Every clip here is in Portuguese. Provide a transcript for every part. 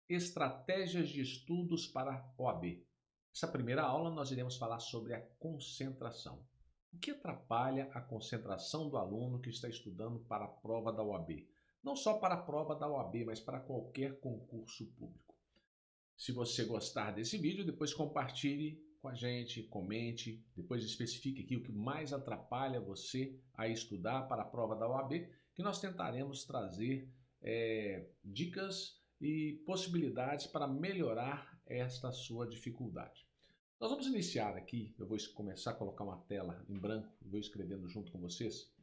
Estratégias de estudos para a OAB. Nessa primeira aula nós iremos falar sobre a concentração. O que atrapalha a concentração do aluno que está estudando para a prova da OAB? Não só para a prova da OAB, mas para qualquer concurso público. Se você gostar desse vídeo, depois compartilhe com a gente, comente, depois especifique aqui o que mais atrapalha você a estudar para a prova da OAB, que nós tentaremos trazer dicas e possibilidades para melhorar esta sua dificuldade. Nós vamos iniciar aqui, eu vou começar a colocar uma tela em branco, vou escrevendo junto com vocês,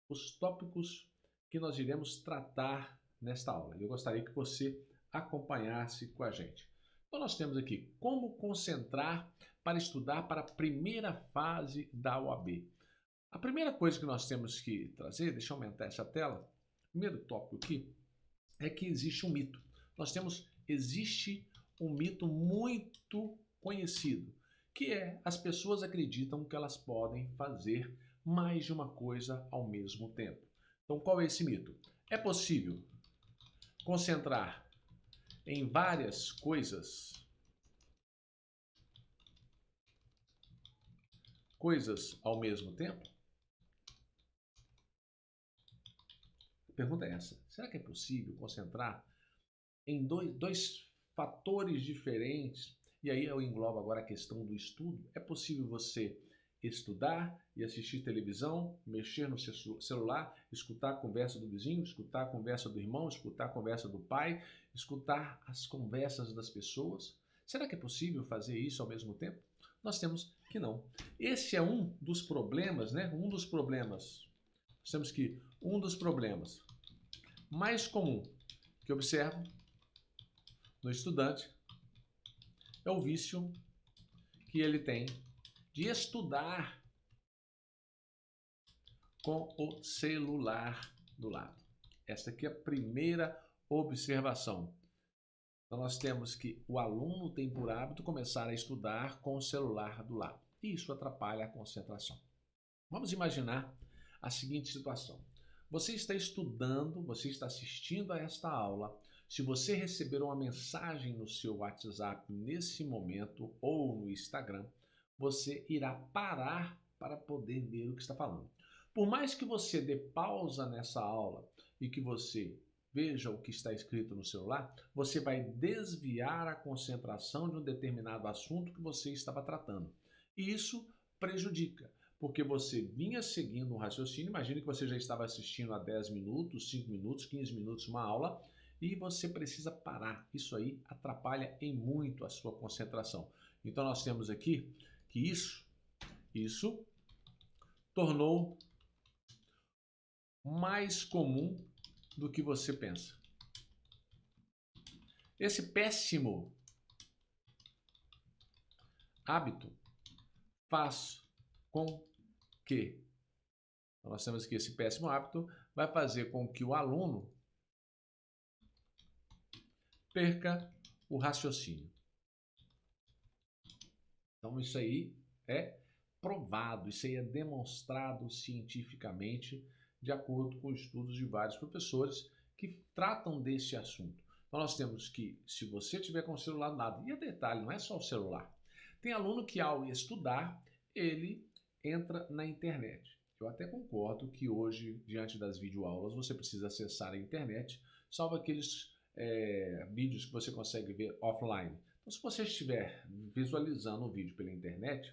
os tópicos que nós iremos tratar nesta aula. Eu gostaria que você acompanhasse com a gente. Então nós temos aqui como concentrar para estudar para a primeira fase da OAB. A primeira coisa que nós temos que trazer, deixa eu aumentar essa tela, o primeiro tópico aqui, é que existe um mito. Existe um mito muito conhecido, que é as pessoas acreditam que elas podem fazer mais de uma coisa ao mesmo tempo. Então qual é esse mito? É possível concentrar em várias coisas ao mesmo tempo? A pergunta é essa. Será que é possível concentrar em dois fatores diferentes? E aí eu englobo agora a questão do estudo. É possível você estudar e assistir televisão, mexer no seu celular, escutar a conversa do vizinho, escutar a conversa do irmão, escutar a conversa do pai, escutar as conversas das pessoas? Será que é possível fazer isso ao mesmo tempo? Nós temos que não. Esse é um dos problemas, né? Um dos problemas mais comum que observo no estudante é o vício que ele tem de estudar com o celular do lado. Essa aqui é a primeira observação. Então nós temos que o aluno tem por hábito começar a estudar com o celular do lado. E isso atrapalha a concentração. Vamos imaginar a seguinte situação. Você está estudando, você está assistindo a esta aula. Se você receber uma mensagem no seu WhatsApp nesse momento ou no Instagram, você irá parar para poder ver o que está falando. Por mais que você dê pausa nessa aula e que você veja o que está escrito no celular, você vai desviar a concentração de um determinado assunto que você estava tratando. E isso prejudica, porque você vinha seguindo um raciocínio. Imagine que você já estava assistindo há 10 minutos, 5 minutos, 15 minutos uma aula e você precisa parar. Isso aí atrapalha em muito a sua concentração. Então nós temos aqui que isso tornou mais comum do que você pensa. Esse péssimo hábito faz com que nós temos que esse péssimo hábito vai fazer com que o aluno perca o raciocínio. Então isso aí é provado, isso aí é demonstrado cientificamente de acordo com estudos de vários professores que tratam desse assunto. Então nós temos que, se você tiver com o celular do lado, e detalhe, não é só o celular. Tem aluno que ao estudar, ele entra na internet. Eu até concordo que hoje, diante das videoaulas, você precisa acessar a internet, salvo aqueles vídeos que você consegue ver offline. Então se você estiver visualizando o vídeo pela internet,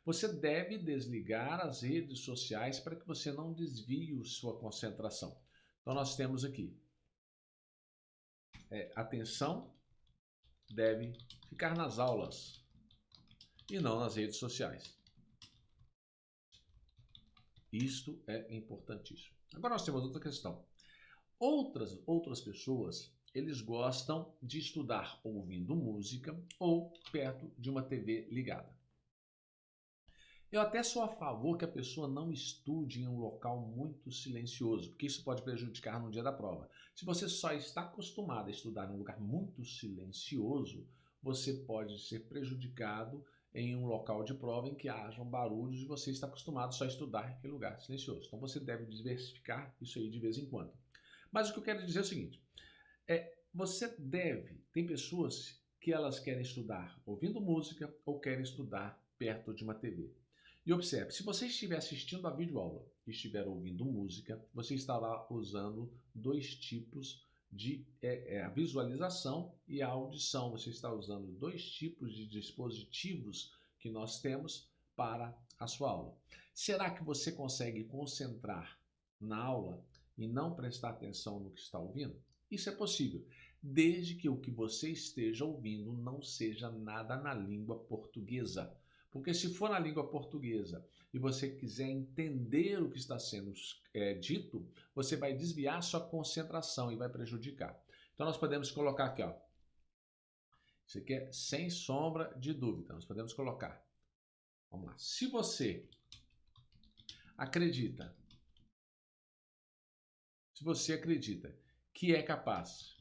você deve desligar as redes sociais para que você não desvie sua concentração. Então nós temos aqui, atenção deve ficar nas aulas e não nas redes sociais. Isto é importantíssimo. Agora nós temos outra questão. Outras pessoas, eles gostam de estudar ouvindo música ou perto de uma TV ligada. Eu até sou a favor que a pessoa não estude em um local muito silencioso, porque isso pode prejudicar no dia da prova. Se você só está acostumado a estudar em um lugar muito silencioso, você pode ser prejudicado em um local de prova em que hajam barulhos e você está acostumado só a estudar em lugar silencioso. Então você deve diversificar isso aí de vez em quando. Mas o que eu quero dizer é o seguinte, Tem pessoas que elas querem estudar ouvindo música ou querem estudar perto de uma TV. E observe, se você estiver assistindo a videoaula e estiver ouvindo música, você estará usando dois tipos de a visualização e a audição. Você está usando dois tipos de dispositivos que nós temos para a sua aula. Será que você consegue concentrar na aula e não prestar atenção no que está ouvindo? Isso é possível, desde que o que você esteja ouvindo não seja nada na língua portuguesa. Porque se for na língua portuguesa e você quiser entender o que está sendo dito, você vai desviar sua concentração e vai prejudicar. Então nós podemos colocar aqui, ó. Isso aqui é sem sombra de dúvida. Nós podemos colocar. Vamos lá. Se você acredita que é capaz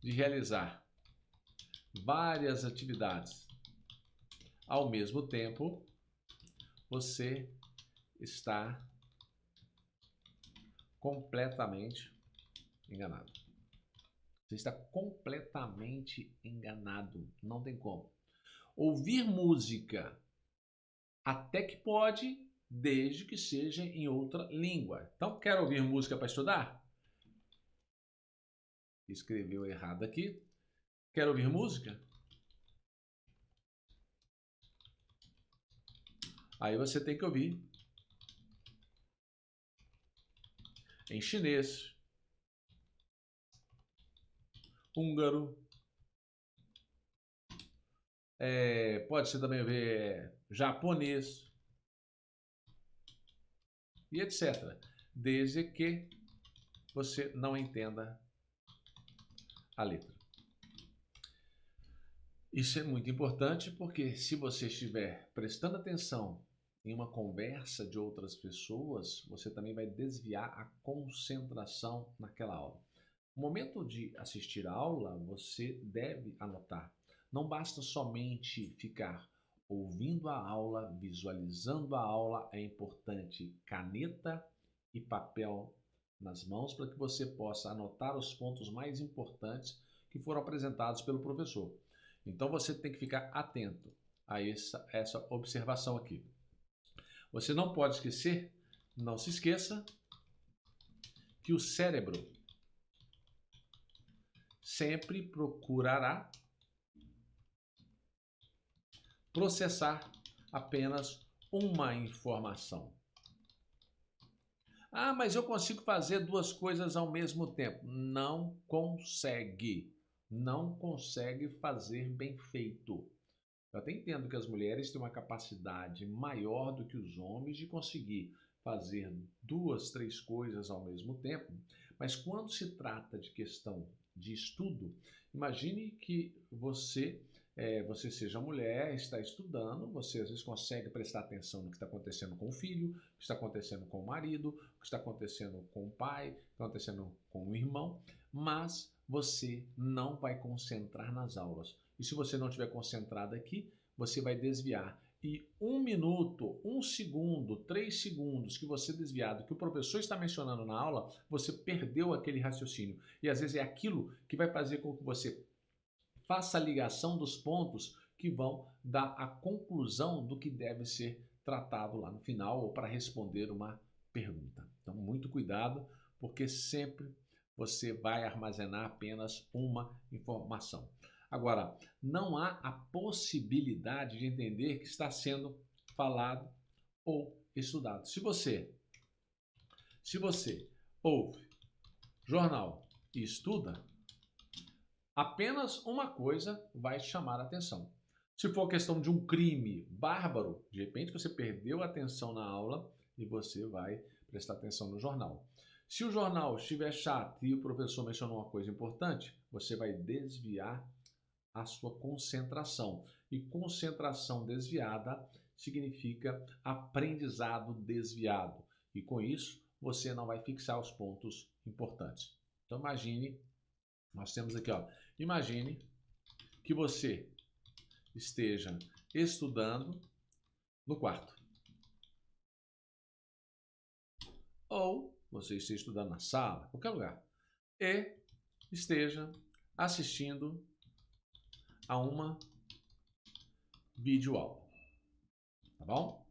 de realizar várias atividades ao mesmo tempo, você está completamente enganado. Você está completamente enganado. Não tem como. Ouvir música até que pode, desde que seja em outra língua. Então, quer ouvir música para estudar? Escreveu errado aqui. Quer ouvir música? Aí você tem que ouvir em chinês, húngaro, pode ser também ver japonês e etc. Desde que você não entenda a letra. Isso é muito importante porque se você estiver prestando atenção em uma conversa de outras pessoas, você também vai desviar a concentração naquela aula. No momento de assistir a aula, você deve anotar. Não basta somente ficar ouvindo a aula, visualizando a aula, é importante caneta e papel nas mãos para que você possa anotar os pontos mais importantes que foram apresentados pelo professor. Então você tem que ficar atento a essa observação aqui. Você não pode esquecer, não se esqueça, que o cérebro sempre procurará processar apenas uma informação. Ah, mas eu consigo fazer duas coisas ao mesmo tempo. Não consegue. Não consegue fazer bem feito. Eu até entendo que as mulheres têm uma capacidade maior do que os homens de conseguir fazer duas, três coisas ao mesmo tempo, mas quando se trata de questão de estudo, imagine que você seja mulher, está estudando, você às vezes consegue prestar atenção no que está acontecendo com o filho, o que está acontecendo com o marido, o que está acontecendo com o pai, o que está acontecendo com o irmão, mas você não vai concentrar nas aulas. E se você não estiver concentrado aqui, você vai desviar. E 1 minuto, 1 segundo, 3 segundos que você desviar do que o professor está mencionando na aula, você perdeu aquele raciocínio. E às vezes é aquilo que vai fazer com que você faça a ligação dos pontos que vão dar a conclusão do que deve ser tratado lá no final ou para responder uma pergunta. Então, muito cuidado, porque sempre você vai armazenar apenas uma informação. Agora, não há a possibilidade de entender que está sendo falado ou estudado. Se você ouve jornal e estuda, apenas uma coisa vai chamar a atenção. Se for questão de um crime bárbaro, de repente você perdeu a atenção na aula e você vai prestar atenção no jornal. Se o jornal estiver chato e o professor mencionou uma coisa importante, você vai desviar a sua concentração. E concentração desviada significa aprendizado desviado. E com isso, você não vai fixar os pontos importantes. Então imagine, nós temos aqui, ó, imagine que você esteja estudando no quarto. Ou você esteja estudando na sala, qualquer lugar. E esteja assistindo a uma videoaula, tá bom?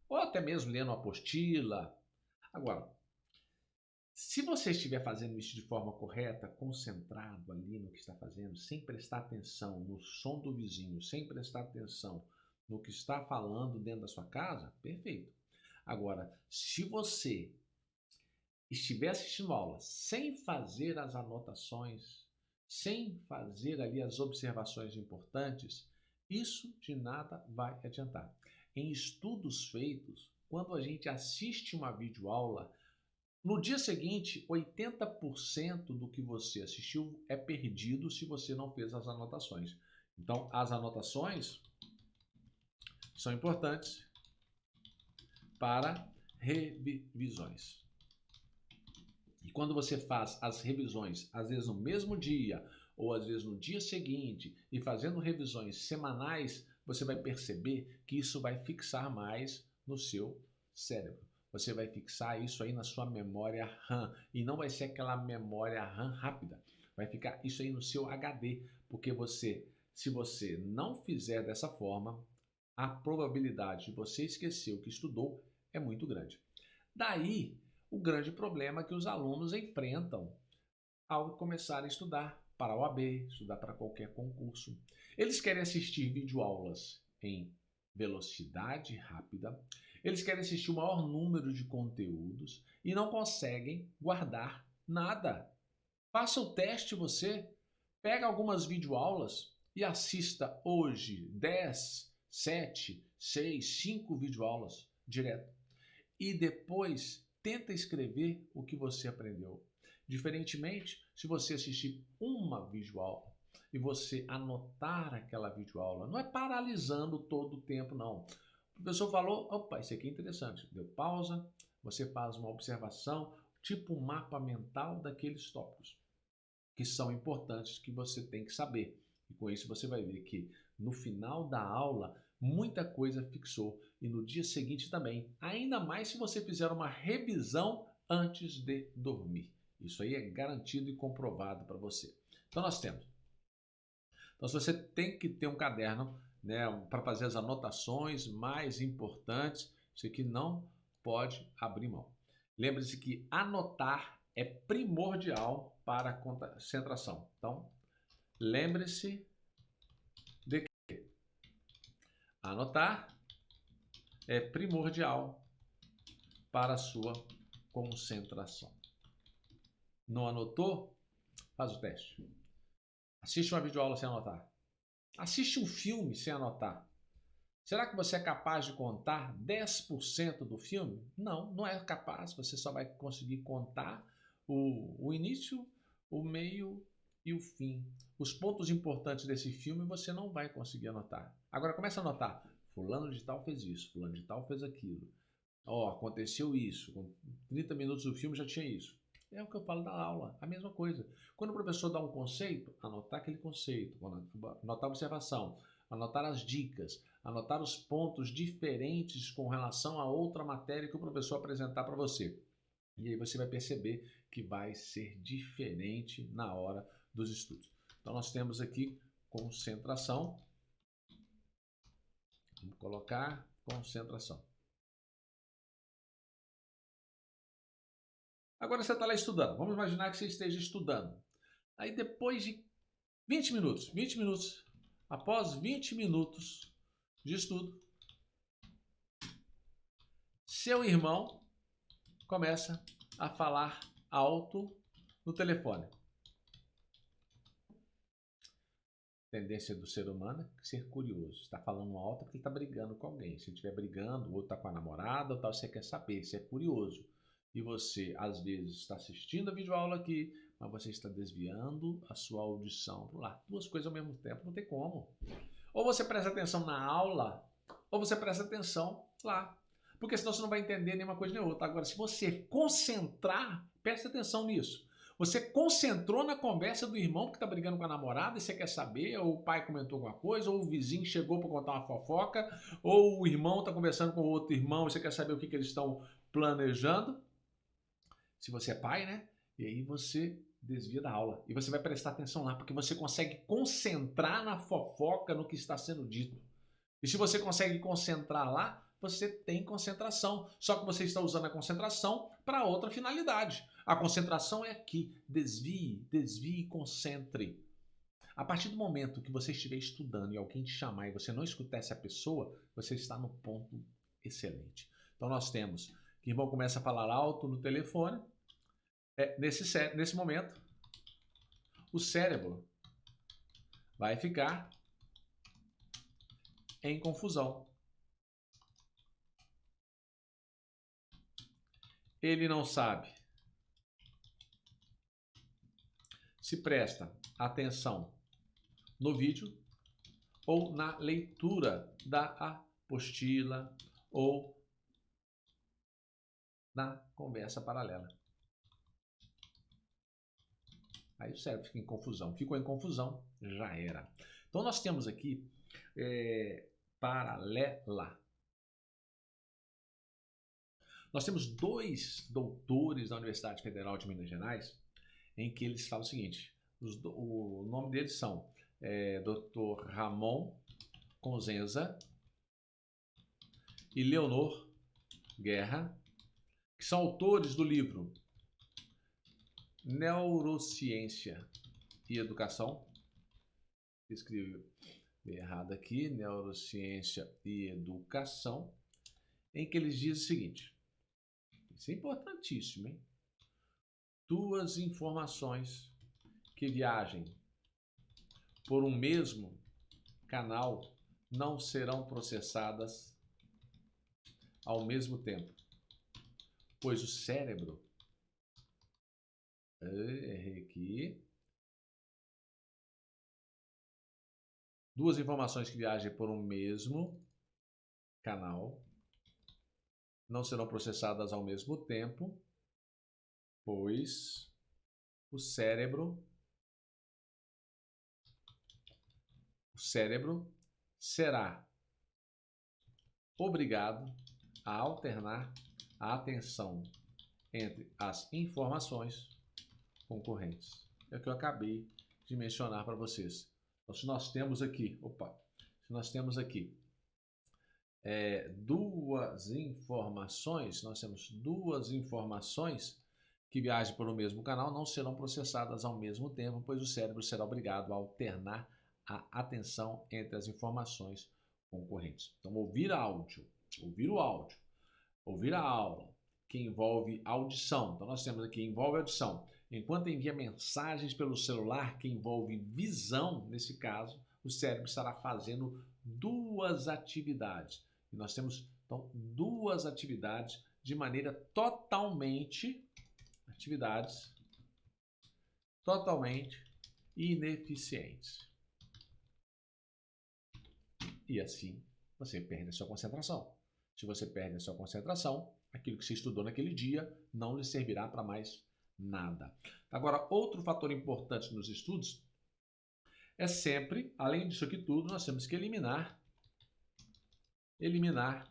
Ou até mesmo lendo uma apostila. Agora, se você estiver fazendo isso de forma correta, concentrado ali no que está fazendo, sem prestar atenção no som do vizinho, sem prestar atenção no que está falando dentro da sua casa, perfeito. Agora, se você estiver assistindo a aula sem fazer as anotações, sem fazer ali as observações importantes, isso de nada vai adiantar. Em estudos feitos, quando a gente assiste uma videoaula, no dia seguinte, 80% do que você assistiu é perdido se você não fez as anotações. Então, as anotações são importantes para revisões. E quando você faz as revisões, às vezes no mesmo dia, ou às vezes no dia seguinte, e fazendo revisões semanais, você vai perceber que isso vai fixar mais no seu cérebro. Você vai fixar isso aí na sua memória RAM. E não vai ser aquela memória RAM rápida. Vai ficar isso aí no seu HD. Porque se você não fizer dessa forma, a probabilidade de você esquecer o que estudou é muito grande. Daí, o grande problema que os alunos enfrentam ao começar a estudar para a OAB, estudar para qualquer concurso. Eles querem assistir videoaulas em velocidade rápida, eles querem assistir o maior número de conteúdos e não conseguem guardar nada. Faça o teste você, pega algumas videoaulas e assista hoje 10, 7, 6, 5 videoaulas direto. E depois tenta escrever o que você aprendeu. Diferentemente, se você assistir uma videoaula e você anotar aquela videoaula, não é paralisando todo o tempo, não. O professor falou, opa, isso aqui é interessante. Deu pausa, você faz uma observação, tipo um mapa mental daqueles tópicos que são importantes, que você tem que saber. E com isso você vai ver que no final da aula muita coisa fixou e no dia seguinte também, ainda mais se você fizer uma revisão antes de dormir. Isso aí é garantido e comprovado para você. Então nós temos. Então você tem que ter um caderno, né, para fazer as anotações mais importantes. Isso aqui não pode abrir mão. Lembre-se que anotar é primordial para a concentração. Então, lembre-se de que anotar é primordial para a sua concentração. Não anotou? Faz o teste. Assiste uma videoaula sem anotar. Assiste um filme sem anotar. Será que você é capaz de contar 10% do filme? Não, não é capaz. Você só vai conseguir contar o início, o meio e o fim. Os pontos importantes desse filme você não vai conseguir anotar. Agora começa a anotar. Fulano de tal fez isso, fulano de tal fez aquilo. Ó, aconteceu isso. Com 30 minutos do filme já tinha isso. É o que eu falo da aula, a mesma coisa. Quando o professor dá um conceito, anotar aquele conceito, anotar a observação, anotar as dicas, anotar os pontos diferentes com relação a outra matéria que o professor apresentar para você. E aí você vai perceber que vai ser diferente na hora dos estudos. Então nós temos aqui concentração. Vamos colocar concentração. Agora você está lá estudando. Vamos imaginar que você esteja estudando. Aí depois de 20 minutos, após 20 minutos de estudo, seu irmão começa a falar alto no telefone. Tendência do ser humano é ser curioso. Está falando alto porque ele está brigando com alguém. Se ele estiver brigando, o outro está com a namorada, ou tal, você quer saber, você é curioso. E você, às vezes, está assistindo a videoaula aqui, mas você está desviando a sua audição para lá. Duas coisas ao mesmo tempo, não tem como. Ou você presta atenção na aula, ou você presta atenção lá. Porque senão você não vai entender nenhuma coisa nem outra. Agora, se você concentrar, presta atenção nisso. Você concentrou na conversa do irmão que está brigando com a namorada e você quer saber, ou o pai comentou alguma coisa, ou o vizinho chegou para contar uma fofoca, ou o irmão está conversando com o outro irmão e você quer saber o que eles estão planejando. Se você é pai, né? E aí você desvia da aula. E você vai prestar atenção lá, porque você consegue concentrar na fofoca, no que está sendo dito. E se você consegue concentrar lá, você tem concentração. Só que você está usando a concentração para outra finalidade. A concentração é aqui. Desvie, desvie e concentre. A partir do momento que você estiver estudando e alguém te chamar e você não escutar essa pessoa, você está no ponto excelente. Então nós temos que o irmão começa a falar alto no telefone. Nesse momento, o cérebro vai ficar em confusão. Ele não sabe se presta atenção no vídeo ou na leitura da apostila ou na conversa paralela. Aí o cérebro fica em confusão. Ficou em confusão, já era. Então nós temos aqui paralela. Nós temos 2 doutores da Universidade Federal de Minas Gerais em que eles falam o seguinte, o nome deles são Dr. Ramon Conzenza e Leonor Guerra, que são autores do livro Neurociência e Educação. Escrevi errado aqui, Neurociência e Educação, em que eles dizem o seguinte, isso é importantíssimo, hein? 2 informações que viajem por um mesmo canal não serão processadas ao mesmo tempo, pois o cérebro, errei aqui, 2 informações que viajem por um mesmo canal não serão processadas ao mesmo tempo, pois o cérebro será obrigado a alternar a atenção entre as informações concorrentes. É o que eu acabei de mencionar para vocês. Então, se nós temos aqui, duas informações, nós temos 2 informações que viajam por um mesmo canal, não serão processadas ao mesmo tempo, pois o cérebro será obrigado a alternar a atenção entre as informações concorrentes. Então, ouvir áudio, ouvir o áudio, ouvir a aula, que envolve audição. Então, nós temos aqui, envolve audição. Enquanto envia mensagens pelo celular, que envolve visão, nesse caso, o cérebro estará fazendo 2 atividades. E nós temos, então, 2 atividades de maneira totalmente ineficientes. E assim você perde a sua concentração. Se você perde a sua concentração, aquilo que você estudou naquele dia não lhe servirá para mais nada. Agora, outro fator importante nos estudos é sempre, além disso aqui tudo, nós temos que eliminar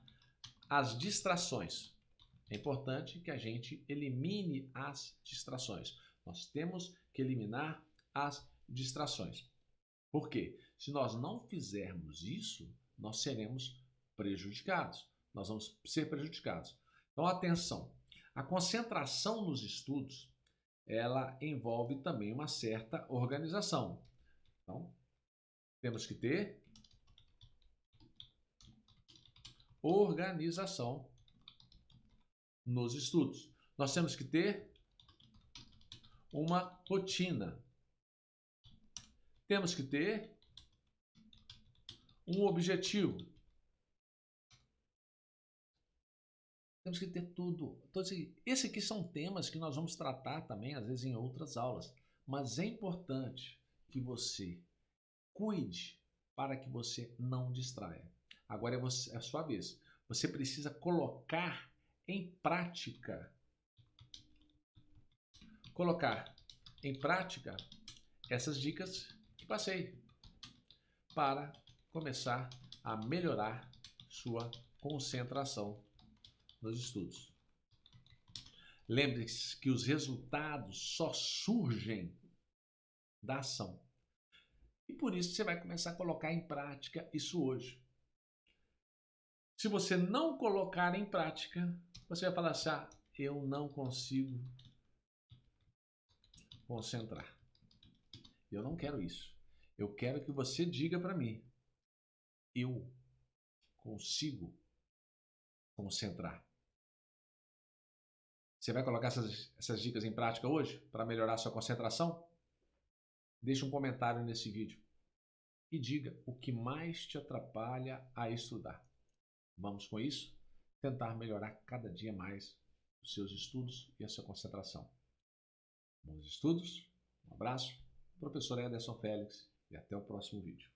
as distrações. É importante que a gente elimine as distrações. Nós temos que eliminar as distrações. Por quê? Se nós não fizermos isso, nós seremos prejudicados. Nós vamos ser prejudicados. Então, atenção. A concentração nos estudos, ela envolve também uma certa organização. Então, temos que ter organização nos estudos. Nós temos que ter uma rotina. Temos que ter um objetivo. Temos que ter tudo. Então, esses aqui são temas que nós vamos tratar também, às vezes, em outras aulas. Mas é importante que você cuide para que você não distraia. Agora é a sua vez. Você precisa colocar em prática. Essas dicas que passei para começar a melhorar sua concentração nos estudos. Lembre-se que os resultados só surgem da ação. E por isso você vai começar a colocar em prática isso hoje. Se você não colocar em prática, você vai falar assim, eu não consigo concentrar. Eu não quero isso. Eu quero que você diga para mim, eu consigo concentrar. Você vai colocar essas dicas em prática hoje para melhorar a sua concentração? Deixe um comentário nesse vídeo e diga o que mais te atrapalha a estudar. Vamos com isso tentar melhorar cada dia mais os seus estudos e a sua concentração. Bons estudos, um abraço, professor Ederson Félix e até o próximo vídeo.